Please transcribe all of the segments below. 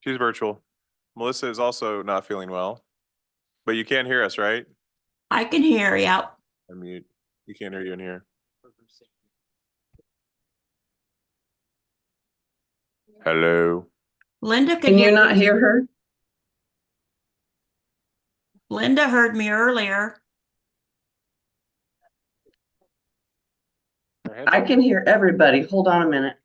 She's virtual. Melissa is also not feeling well, but you can't hear us, right? I can hear you. Unmute. You can't hear you in here. Hello. Linda Can you not hear her? Linda heard me earlier. I can hear everybody. Hold on a minute.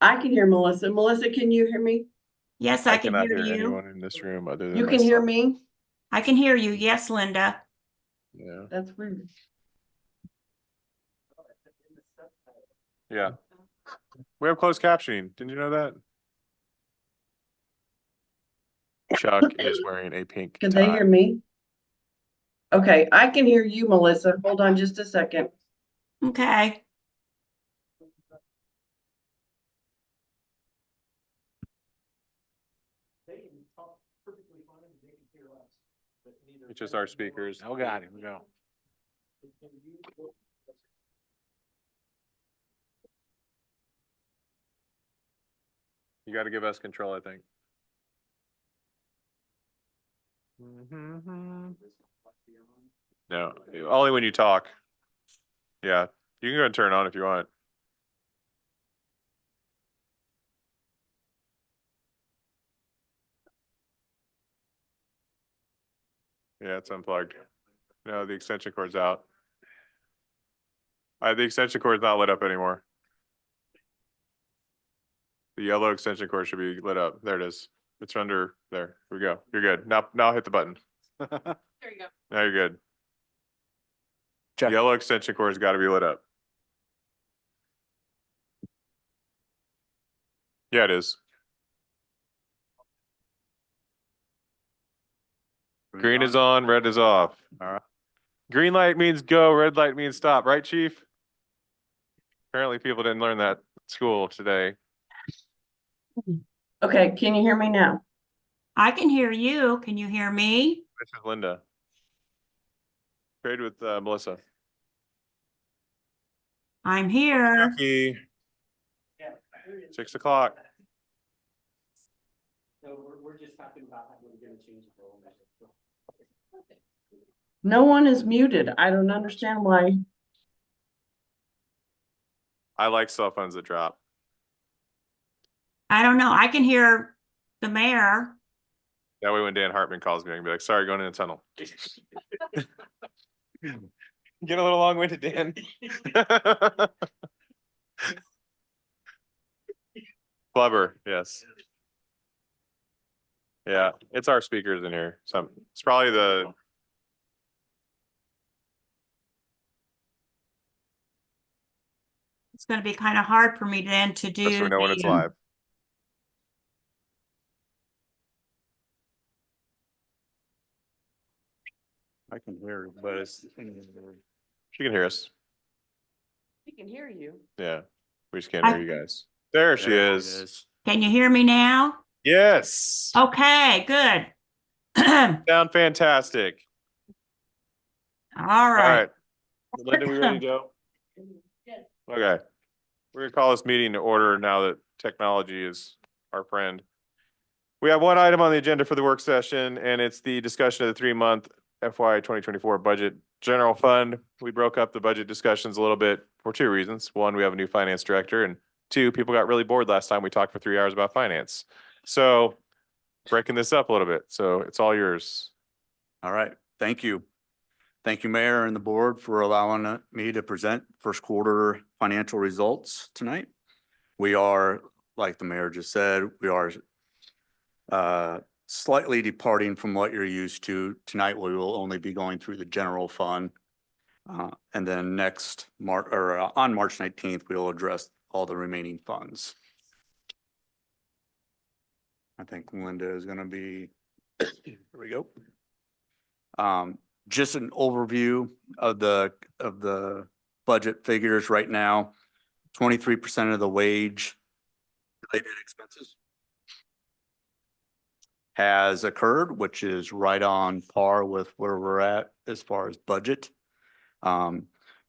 I can hear Melissa. Melissa, can you hear me? Yes, I can cannot hear you. anyone in this room other than You can hear myself. me? I can hear you. Yes, Linda. Yeah. That's weird. Yeah. We have closed captioning. Didn't you know that? Chuck is wearing a pink Can tie. they hear me? Okay, I can hear you, Melissa. Hold on just a second. Okay. It's just our speakers. Oh God, here we go. You got to give us control, I think. No, only when you talk. Yeah, you can go and turn it on if you want. Yeah, it's unplugged. No, the extension cord's out. The extension cord's not lit up anymore. The yellow extension cord should be lit up. There it is. It's under there. Here we go. You're good. Now hit the button. There you go. Now you're good. Check. Yellow extension cord's got to be lit up. Yeah, it is. Green is on, red is off. All right. Green light means go, red light means stop, right, Chief? Apparently people didn't learn that at school today. Okay, can you hear me now? I can hear you. Can you hear me? This is Linda. Trade with Melissa. I'm here. Jackie. 6 o'clock. So we're just talking about how we're gonna change the role. No one is muted. I don't understand why. I like cell phones that drop. I don't know. I can hear the mayor. That way when Dan Hartman calls me, I can be like, sorry, going in a tunnel. Get a little long-winded, Dan. Clever, yes. Yeah, it's our speakers in here. So it's probably the It's going to be kind of hard for me then to do. just so we know when it's live. I can hear, but it's. She can hear us. She can hear you. Yeah, we just can't hear you guys. There she is. Can you hear me now? Yes. Okay, good. Sound fantastic. All All right. right. Linda, we ready to go? Okay. We're gonna call this meeting to order now that technology is our friend. We have one item on the agenda for the work session, and it's the discussion of the 3-month FY 2024 budget general fund. We broke up the budget discussions a little bit for 2 reasons. One, we have a new finance director, and 2, people got really bored last time we talked for 3 hours about finance. So breaking this up a little bit. So it's all yours. All right, thank you. Thank you, Mayor and the board, for allowing me to present first quarter financial results tonight. We are, like the mayor just said, we are slightly departing from what you're used to. Tonight, we will only be going through the general fund. And then next on March 19th, we'll address all the remaining funds. I think Linda is going to be, here we go. Just an overview of the budget figures right now. 23% of the wage related expenses has occurred, which is right on par with where we're at as far as budget.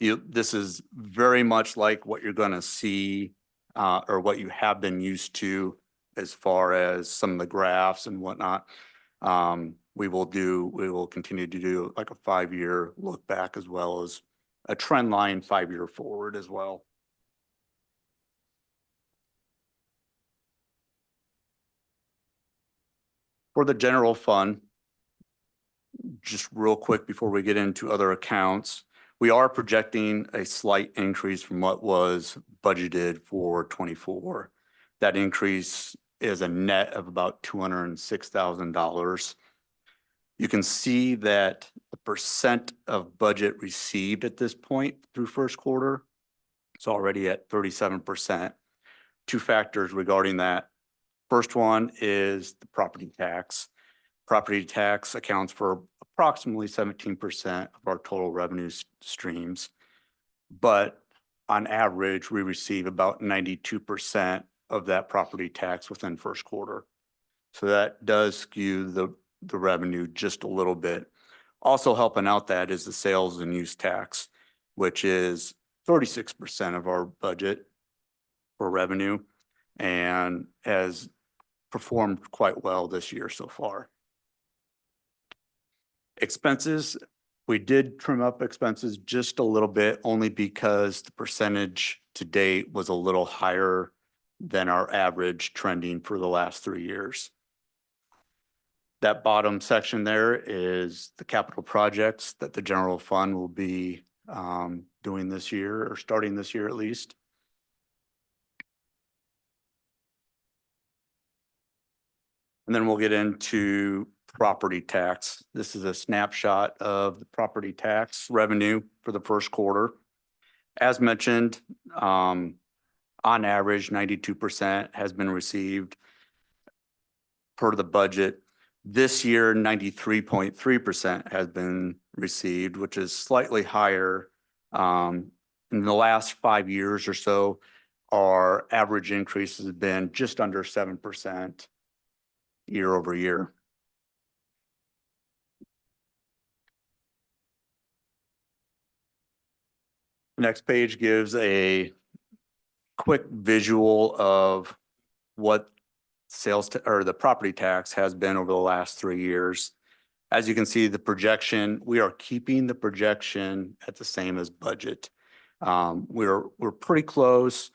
This is very much like what you're gonna see, or what you have been used to as far as some of the graphs and whatnot. We will continue to do like a 5-year look back as well as a trend line 5-year forward as well. For the general fund, just real quick before we get into other accounts, we are projecting a slight increase from what was budgeted for 24. That increase is a net of about $206,000. You can see that the percent of budget received at this point through first quarter is already at 37%. Two factors regarding that. First one is the property tax. Property tax accounts for approximately 17% of our total revenue streams. But on average, we receive about 92% of that property tax within first quarter. So that does skew the revenue just a little bit. Also helping out that is the sales and use tax, which is 36% of our budget for revenue and has performed quite well this year so far. Expenses, we did trim up expenses just a little bit only because the percentage to date was a little higher than our average trending for the last 3 years. That bottom section there is the capital projects that the general fund will be doing this year or starting this year at least. And then we'll get into property tax. This is a snapshot of the property tax revenue for the first quarter. As mentioned, on average, 92% has been received per the budget. This year, 93.3% has been received, which is slightly higher. In the last 5 years or so, our average increase has been just under 7% year over year. The next page gives a quick visual of what or the property tax has been over the last 3 years. As you can see, the projection, we are keeping the projection at the same as budget. We're pretty close.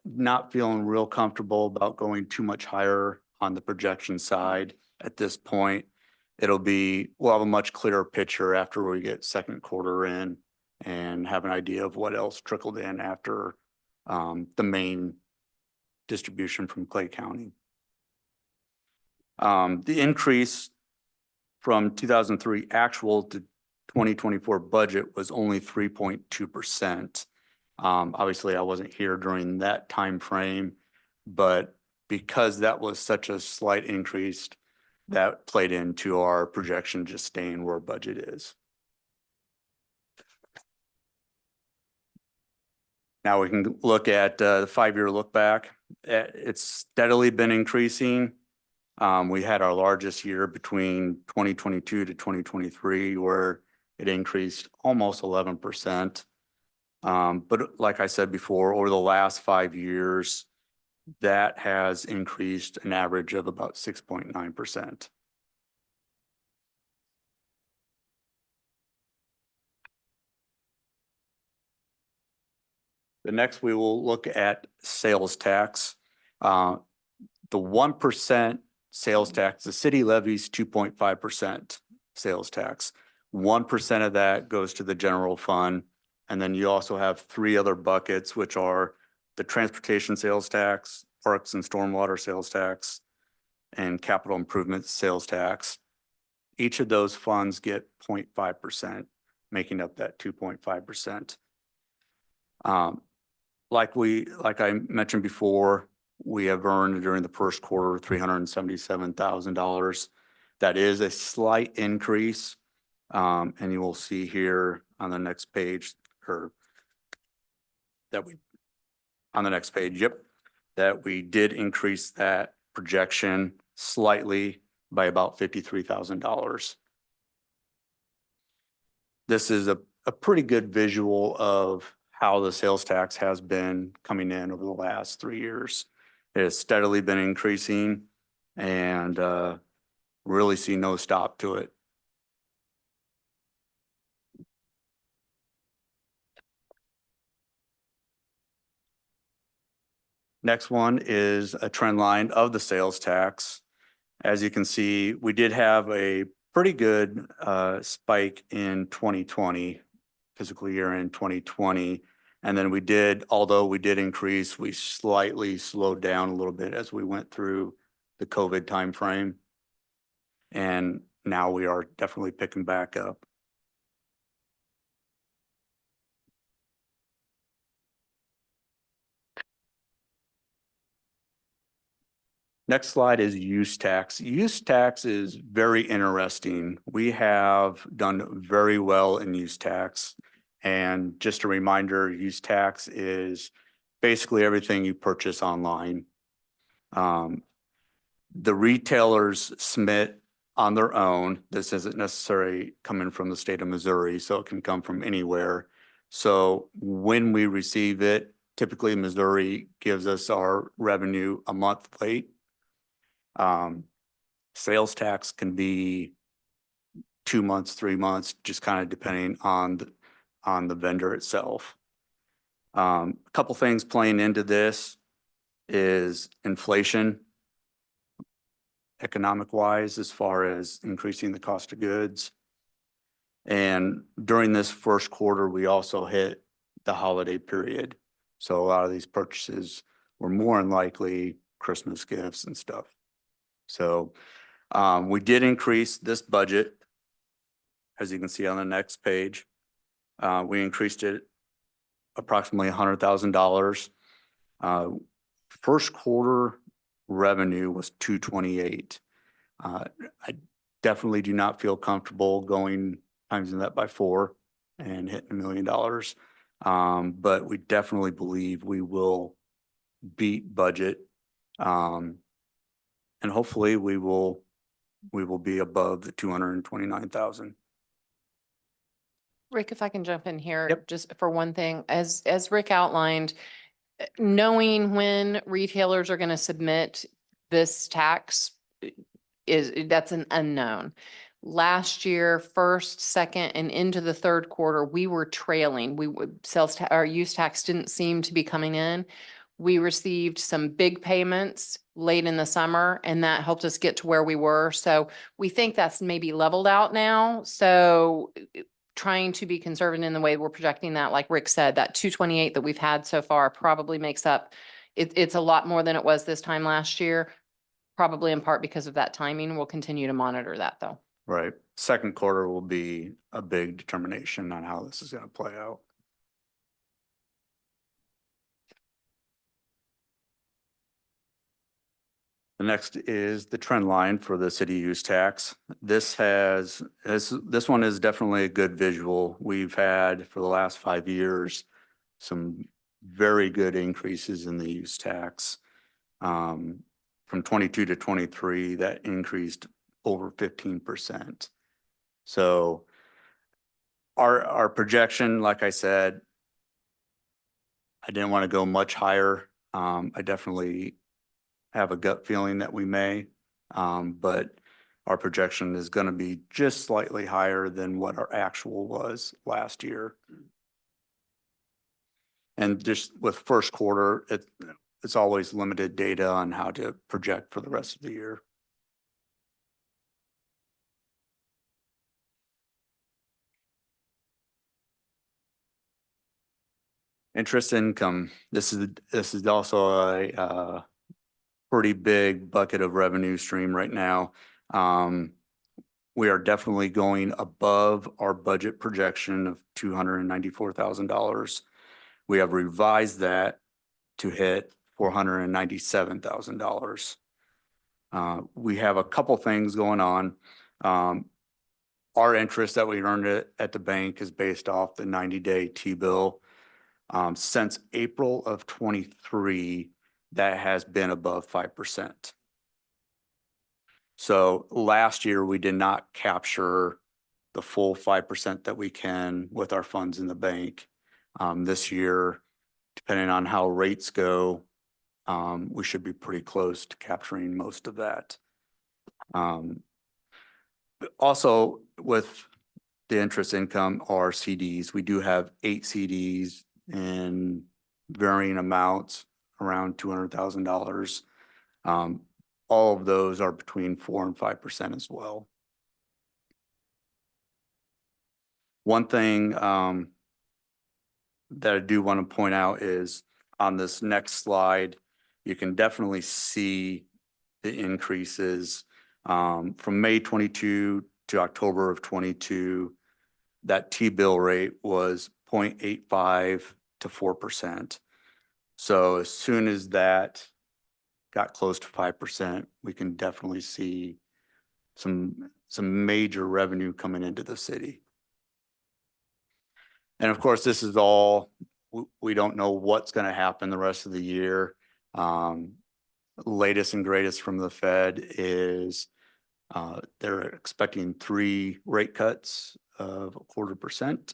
Not feeling real comfortable about going too much higher on the projection side at this point. We'll have a much clearer picture after we get second quarter in and have an idea of what else trickled in after the main distribution from Clay County. The increase from 2003 actual to 2024 budget was only 3.2%. Obviously, I wasn't here during that time frame, but because that was such a slight increase, that played into our projection just staying where budget is. Now we can look at the 5-year look back. It's steadily been increasing. We had our largest year between 2022 to 2023 where it increased almost 11%. But like I said before, over the last 5 years, that has increased an average of about 6.9%. The next, we will look at sales tax. The 1% sales tax, the city levies 2.5% sales tax. 1% of that goes to the general fund. And then you also have 3 other buckets, which are the transportation sales tax, parks and stormwater sales tax, and capital improvement sales tax. Each of those funds get 0.5%, making up that 2.5%. Like I mentioned before, we have earned during the first quarter $377,000. That is a slight increase. And you will see here on the next page, that we did increase that projection slightly by about $53,000. This is a a pretty good visual of how the sales tax has been coming in over the last 3 years. It has steadily been increasing and really see no stop to it. Next one is a trend line of the sales tax. As you can see, we did have a pretty good spike in 2020, fiscal year in 2020. And then we did, although we did increase, we slightly slowed down a little bit as we went through the COVID timeframe. And now we are definitely picking back up. Next slide is use tax. Use tax is very interesting. We have done very well in use tax. And just a reminder, use tax is basically everything you purchase online. The retailers submit on their own. This isn't necessarily coming from the state of Missouri, so it can come from anywhere. So when we receive it, typically Missouri gives us our revenue a month late. Sales tax can be 2 months, 3 months, just kind of depending on the vendor itself. A couple things playing into this is inflation, economic wise, as far as increasing the cost of goods. And during this first quarter, we also hit the holiday period. So a lot of these purchases were more than likely Christmas gifts and stuff. So we did increase this budget, as you can see on the next page. We increased it approximately $100,000. First quarter revenue was 228. I definitely do not feel comfortable going times that by 4 and hitting $1 million. But we definitely believe we will beat budget. And hopefully we will be above the 229,000. Rick, if I can jump in here, Yep. just for one thing, as Rick outlined, knowing when retailers are going to submit this tax that's an unknown. Last year, first, second, and into the third quarter, we were trailing. Our use tax didn't seem to be coming in. We received some big payments late in the summer, and that helped us get to where we were. So we think that's maybe leveled out now. So trying to be conservative in the way we're projecting that, like Rick said, that 228 that we've had so far probably makes up, it's a lot more than it was this time last year, probably in part because of that timing. We'll continue to monitor that though. Right. Second quarter will be a big determination on how this is going to play out. The next is the trend line for the city use tax. This one is definitely a good visual. We've had for the last 5 years some very good increases in the use tax. From 22 to 23, that increased over 15%. So our projection, like I said, I didn't want to go much higher. I definitely have a gut feeling that we may, but our projection is going to be just slightly higher than what our actual was last year. And just with first quarter, it's always limited data on how to project for the rest of the year. Interest income. This is also a pretty big bucket of revenue stream right now. We are definitely going above our budget projection of $294,000. We have revised that to hit $497,000. We have a couple things going on. Our interest that we earned at the bank is based off the 90-day T-bill. Since April of 23, that has been above 5%. So last year we did not capture the full 5% that we can with our funds in the bank. This year, depending on how rates go, we should be pretty close to capturing most of that. But also with the interest income or CDs, we do have 8 CDs in varying amounts, around $200,000. All of those are between 4 and 5% as well. One thing that I do want to point out is on this next slide, you can definitely see the increases from May 22 to October of 22. That T-bill rate was 0.85 to 4%. So as soon as that got close to 5%, we can definitely see some major revenue coming into the city. And of course, this is all, we don't know what's going to happen the rest of the year. Latest and greatest from the Fed is they're expecting 3 rate cuts of 0.25%.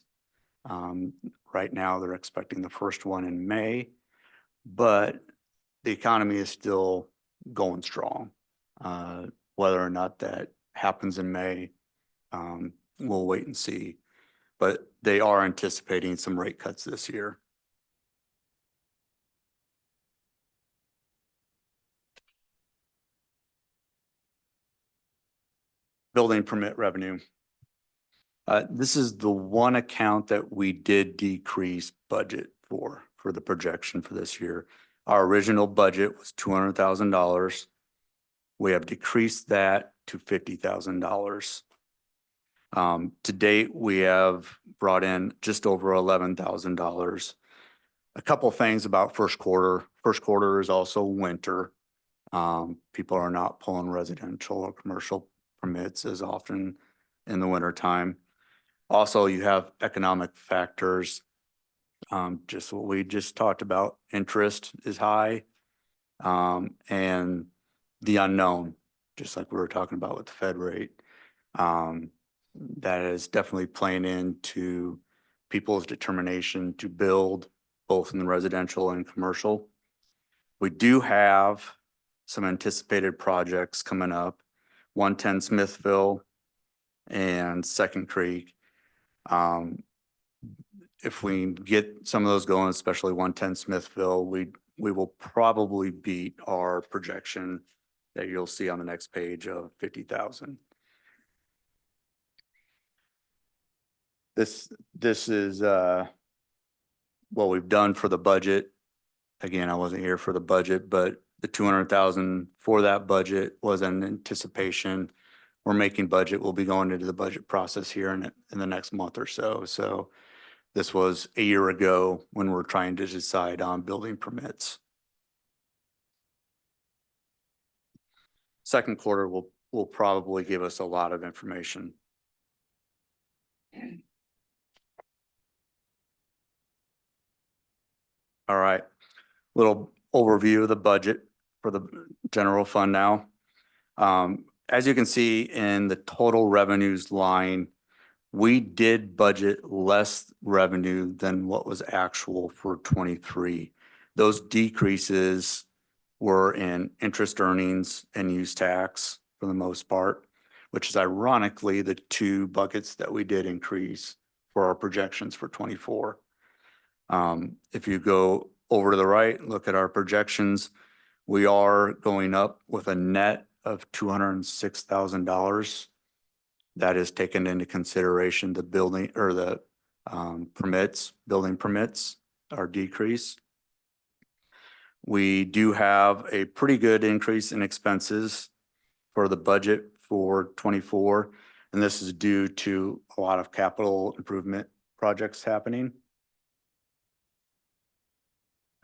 Right now, they're expecting the first one in May, but the economy is still going strong. Whether or not that happens in May, we'll wait and see. But they are anticipating some rate cuts this year. Building permit revenue. This is the one account that we did decrease budget for the projection for this year. Our original budget was $200,000. We have decreased that to $50,000. To date, we have brought in just over $11,000. A couple things about first quarter. First quarter is also winter. People are not pulling residential or commercial permits as often in the winter time. Also, you have economic factors. Just what we just talked about, interest is high. And the unknown, just like we were talking about with the Fed rate. That is definitely playing into people's determination to build both in the residential and commercial. We do have some anticipated projects coming up, 110 Smithville and Second Creek. If we get some of those going, especially 110 Smithville, we will probably beat our projection that you'll see on the next page of 50,000. This is what we've done for the budget. Again, I wasn't here for the budget, but the 200,000 for that budget was an anticipation. We're making budget. We'll be going into the budget process here in the next month or so. So this was a year ago when we're trying to decide on building permits. Second quarter will probably give us a lot of information. All right, little overview of the budget for the general fund now. As you can see in the total revenues line, we did budget less revenue than what was actual for 23. Those decreases were in interest earnings and use tax for the most part, which is ironically the 2 buckets that we did increase for our projections for 24. If you go over to the right, look at our projections, we are going up with a net of $206,000. That is taken into consideration the building or the building permits are decreased. We do have a pretty good increase in expenses for the budget for 24, and this is due to a lot of capital improvement projects happening.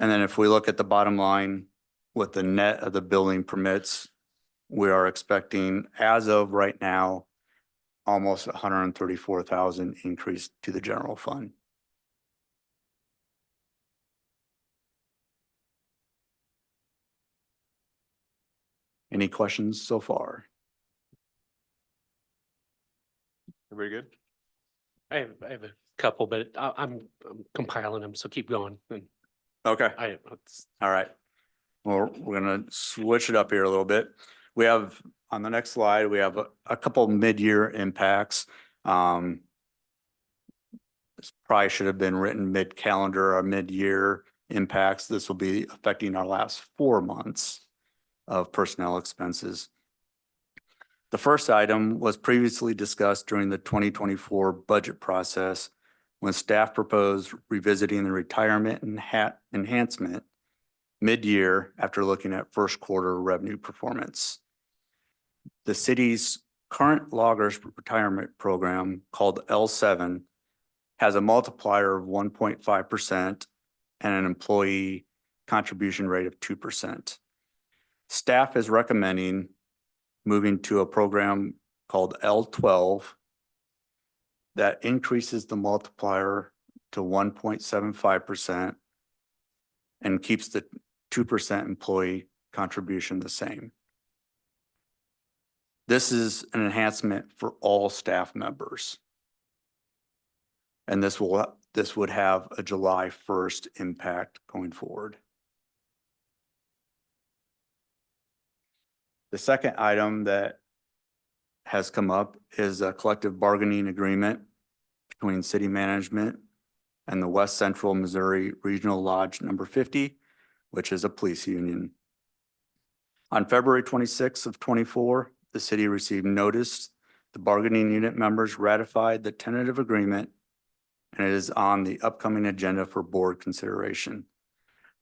And then if we look at the bottom line with the net of the building permits, we are expecting, as of right now, almost 134,000 increase to the general fund. Any questions so far? Everybody good? I have a couple, but I'm compiling them, so keep going. And Okay. it's All right. Well, we're gonna switch it up here a little bit. We have, on the next slide, we have a couple mid-year impacts. This probably should have been written mid-calendar or mid-year impacts. This will be affecting our last 4 months of personnel expenses. The first item was previously discussed during the 2024 budget process when staff proposed revisiting the retirement and enhancement mid-year after looking at first quarter revenue performance. The city's current loggers retirement program, called L7, has a multiplier of 1.5% and an employee contribution rate of 2%. Staff is recommending moving to a program called L12 that increases the multiplier to 1.75% and keeps the 2% employee contribution the same. This is an enhancement for all staff members. And this would have a July 1st impact going forward. The second item that has come up is a collective bargaining agreement between city management and the West Central Missouri Regional Lodge Number 50, which is a police union. On February 26th of 24, the city received notice. The bargaining unit members ratified the tentative agreement, and it is on the upcoming agenda for board consideration.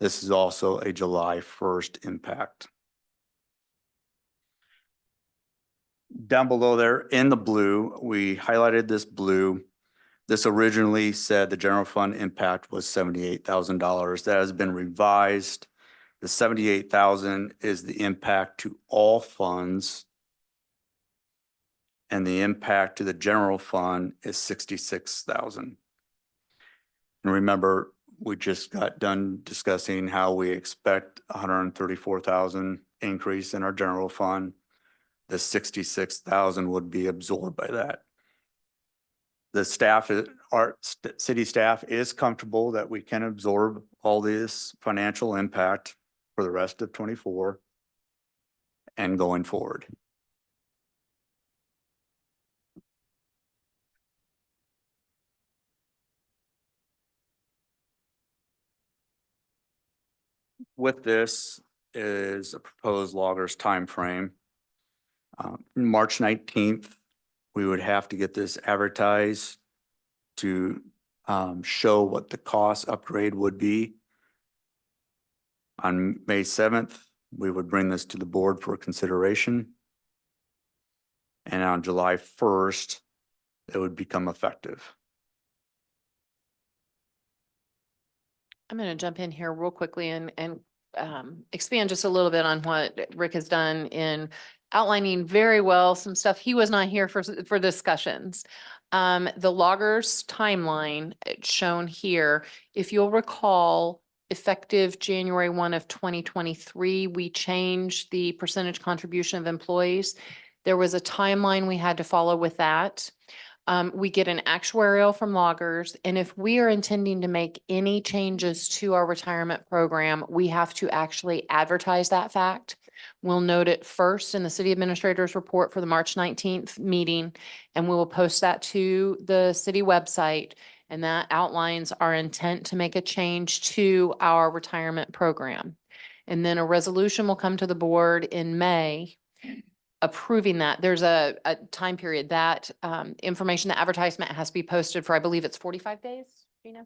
This is also a July 1st impact. Down below there in the blue, we highlighted this blue. This originally said the general fund impact was $78,000. That has been revised. The 78,000 is the impact to all funds. And the impact to the general fund is 66,000. And remember, we just got done discussing how we expect 134,000 increase in our general fund. The 66,000 would be absorbed by that. The staff, our city staff is comfortable that we can absorb all this financial impact for the rest of 24 and going forward. With this is a proposed loggers timeframe. March 19th, we would have to get this advertised to show what the cost upgrade would be. On May 7th, we would bring this to the board for consideration. And on July 1st, it would become effective. I'm going to jump in here real quickly and expand just a little bit on what Rick has done in outlining very well some stuff he was not here for discussions. The loggers timeline shown here, if you'll recall, effective January 1 of 2023, we changed the percentage contribution of employees. There was a timeline we had to follow with that. We get an actuarial from loggers, and if we are intending to make any changes to our retirement program, we have to actually advertise that fact. We'll note it first in the city administrator's report for the March 19th meeting, and we will post that to the city website. And that outlines our intent to make a change to our retirement program. And then a resolution will come to the board in May approving that. There's a time period that information, the advertisement has to be posted for, I believe it's 45 days, Gina.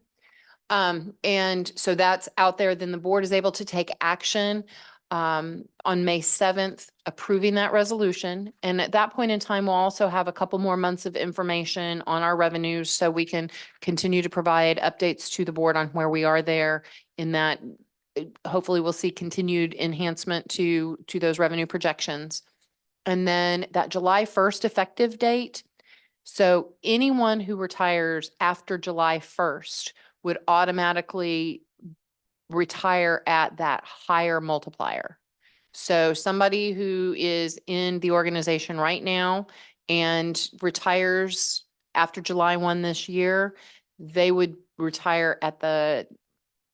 And so that's out there. Then the board is able to take action on May 7th, approving that resolution. And at that point in time, we'll also have a couple more months of information on our revenues so we can continue to provide updates to the board on where we are there in that. Hopefully we'll see continued enhancement to those revenue projections. And then that July 1st effective date. So anyone who retires after July 1st would automatically retire at that higher multiplier. So somebody who is in the organization right now and retires after July 1 this year, they would retire at the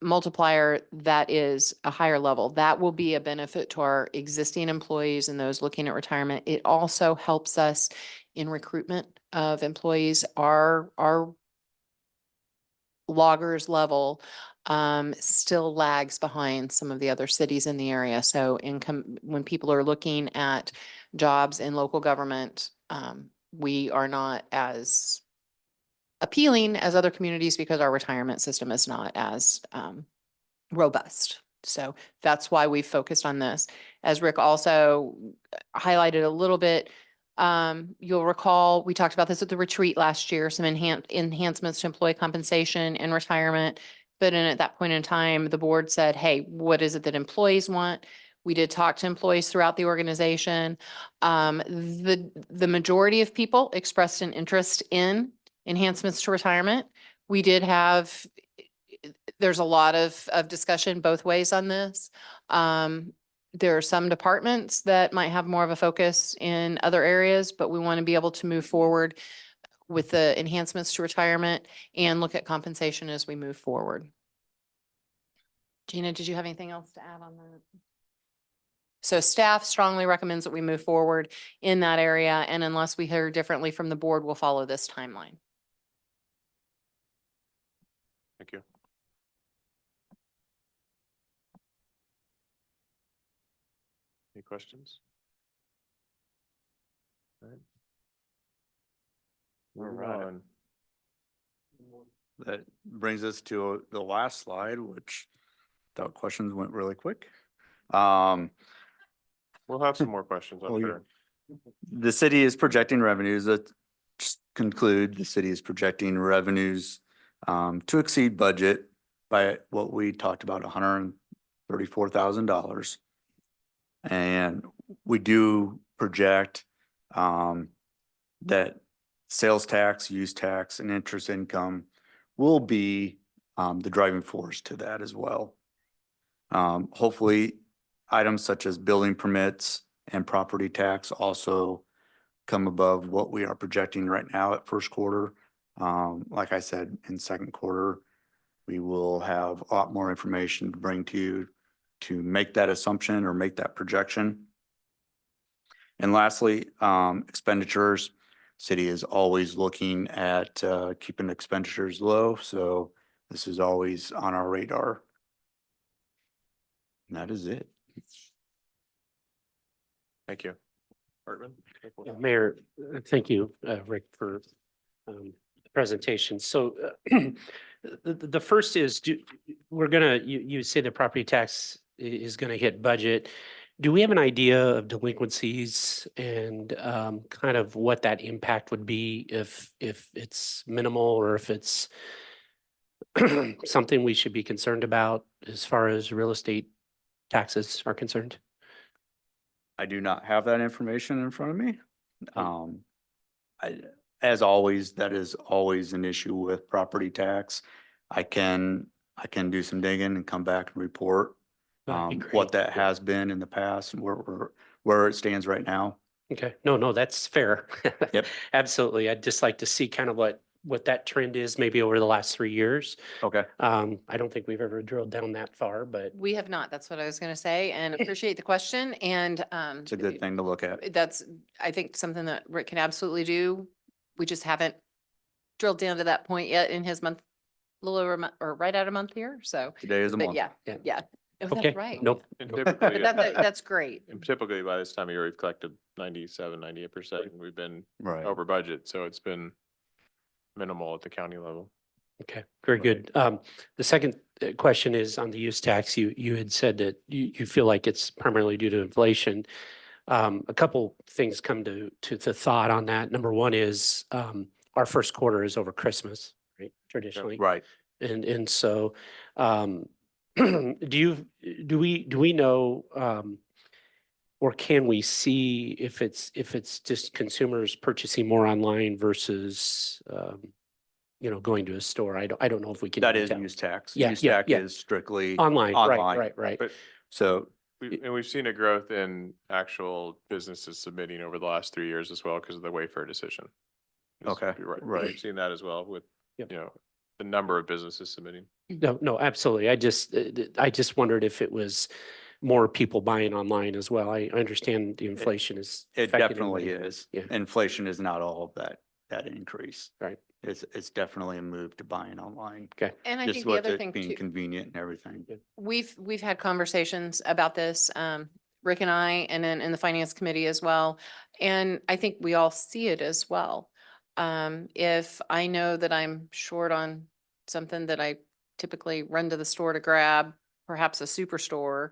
multiplier that is a higher level. That will be a benefit to our existing employees and those looking at retirement. It also helps us in recruitment of employees. Our loggers level still lags behind some of the other cities in the area. So when people are looking at jobs in local government, we are not as appealing as other communities because our retirement system is not as robust. So that's why we focused on this. As Rick also highlighted a little bit, you'll recall, we talked about this at the retreat last year, some enhancements to employee compensation and retirement. But at that point in time, the board said, hey, what is it that employees want? We did talk to employees throughout the organization. The majority of people expressed an interest in enhancements to retirement. We did have, there's a lot of discussion both ways on this. There are some departments that might have more of a focus in other areas, but we want to be able to move forward with the enhancements to retirement and look at compensation as we move forward. Gina, did you have anything else to add on that? So staff strongly recommends that we move forward in that area, and unless we hear differently from the board, we'll follow this timeline. Thank you. Any questions? All right. All Moving right. on. That brings us to the last slide, which without questions went really quick. We'll have some more questions, I'm Oh, yeah. sure. The city is projecting revenues that just conclude, the city is projecting revenues to exceed budget by what we talked about, $134,000. And we do project that sales tax, use tax, and interest income will be the driving force to that as well. Hopefully, items such as building permits and property tax also come above what we are projecting right now at first quarter. Like I said, in second quarter, we will have a lot more information to bring to you to make that assumption or make that projection. And lastly, expenditures. City is always looking at keeping expenditures low, so this is always on our radar. And that is it. Thank you. Hartman? Yeah, Mayor, thank you, Rick, for the presentation. So the first is, you say the property tax is gonna hit budget. Do we have an idea of delinquencies and kind of what that impact would be if it's minimal or if it's something we should be concerned about as far as real estate taxes are concerned? I do not have that information in front of me. As always, that is always an issue with property tax. I can do some digging and come back and report That'd be what great. that has been in the past and where it stands right now. Okay, no, that's fair. Yep. Absolutely. I'd just like to see kind of what that trend is maybe over the last 3 years. Okay. I don't think we've ever drilled down that far, but We have not. That's what I was going to say, and appreciate the question. And It's a good thing to look at. that's, I think, something that Rick can absolutely do. We just haven't drilled down to that point yet in his month, a little over a month, or right at a month here. So, Today is a but month. yeah, Yeah. yeah. Oh, that's okay, right. nope. And nope. typically, That's great. and typically by this time of year, we've collected 98%, and we've been Right. over budget, so it's been minimal at the county level. Okay, very good. The second question is on the use tax. You had said that you feel like it's primarily due to inflation. A couple things come to thought on that. Number one is our first quarter is over Christmas, right? Traditionally. Right. And so do we know or can we see if it's just consumers purchasing more online versus going to a store? I don't know if we can. That even is tell. use tax. Yeah, Use yeah, tax yeah. is strictly Online, online. right. But So we've seen a growth in actual businesses submitting over the last 3 years as well because of the Wayfair decision. Okay, You're right. right. We've seen that as well with, Yep. the number of businesses submitting. No, absolutely. I just wondered if it was more people buying online as well. I understand the inflation is. It affecting definitely everybody. is. Yeah, Inflation is not all of that increase. right. It's definitely a move to buying online. Okay. And I Just think the with other it thing being too, convenient and everything. we've had conversations about this, Rick and I, and then in the finance committee as well. And I think we all see it as well. If I know that I'm short on something that I typically run to the store to grab, perhaps a superstore,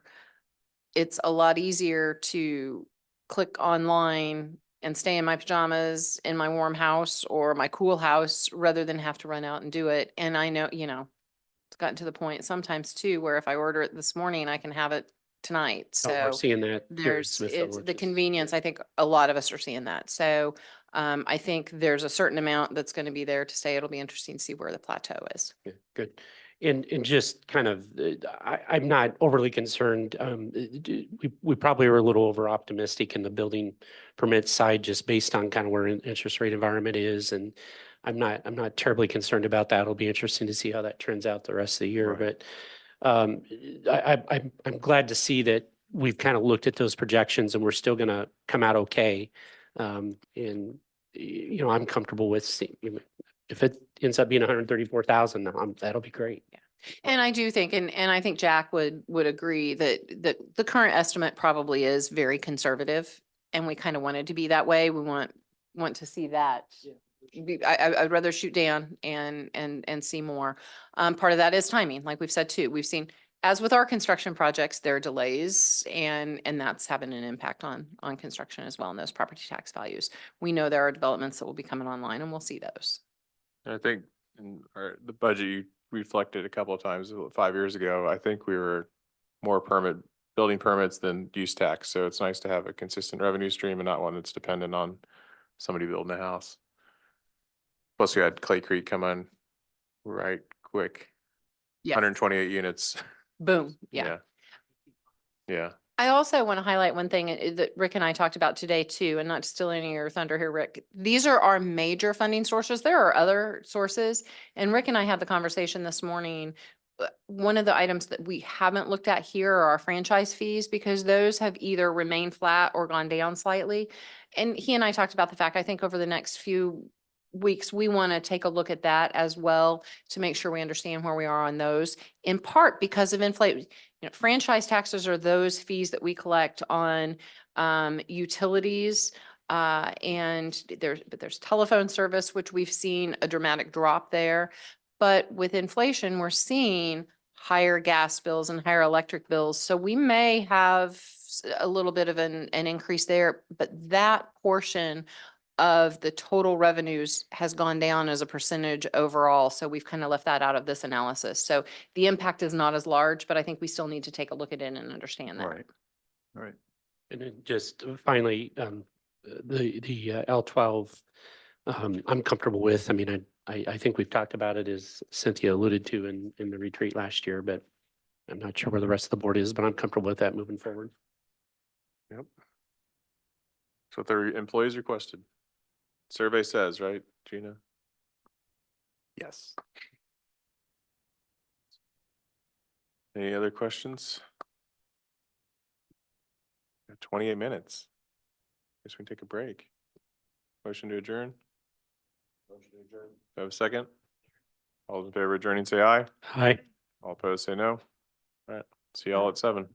it's a lot easier to click online and stay in my pajamas in my warm house or my cool house rather than have to run out and do it. And I know, it's gotten to the point sometimes too, where if I order it this morning, I can have it tonight. Oh, we're So seeing that here in there's, Smithville, it's which the is- convenience. I think a lot of us are seeing that. So I think there's a certain amount that's going to be there to stay. It'll be interesting to see where the plateau is. Yeah, good. And just kind of, I'm not overly concerned. We probably are a little over optimistic in the building permit side, just based on kind of where interest rate environment is. And I'm not terribly concerned about that. It'll be interesting to see how that turns out the rest of the year. Right. But I'm glad to see that we've kind of looked at those projections and we're still going to come out okay. And, I'm comfortable with if it ends up being 134,000, that'll be great. And I do think, and I think Jack would agree that the current estimate probably is very conservative. And we kind of wanted to be that way. We want to see that. I'd rather shoot down and see more. Part of that is timing, like we've said too. We've seen, as with our construction projects, there are delays and that's having an impact on construction as well and those property tax values. We know there are developments that will be coming online and we'll see those. I think in the budget you reflected a couple of times 5 years ago, I think we were more building permits than use tax. So it's nice to have a consistent revenue stream and not one that's dependent on somebody building a house. Plus we had Clay Creek come on right quick, Yes. 128 units. Boom. Yeah. Yeah. I also want to highlight one thing that Rick and I talked about today too, and not to steal any of your thunder here, Rick. These are our major funding sources. There are other sources. And Rick and I had the conversation this morning. One of the items that we haven't looked at here are our franchise fees because those have either remained flat or gone down slightly. And he and I talked about the fact, I think over the next few weeks, we want to take a look at that as well to make sure we understand where we are on those, in part because of inflation. Franchise taxes are those fees that we collect on utilities, and there's telephone service, which we've seen a dramatic drop there. But with inflation, we're seeing higher gas bills and higher electric bills. So we may have a little bit of an increase there, but that portion of the total revenues has gone down as a percentage overall. So we've kind of left that out of this analysis. So the impact is not as large, but I think we still need to take a look at it and understand that. Right. Right. And then just finally, the L12, I'm comfortable with. I mean, I think we've talked about it, as Cynthia alluded to in the retreat last year, but I'm not sure where the rest of the board is, but I'm comfortable with that moving forward. Yep. That's what their employees requested. Survey says, right, Gina? Yes. Any other questions? 28 minutes. Guess we can take a break. Motion to adjourn? Motion to adjourn. Have a second? All those in favor of adjourning, say aye. Hi. All opposed, say no. All right, see y'all at 7.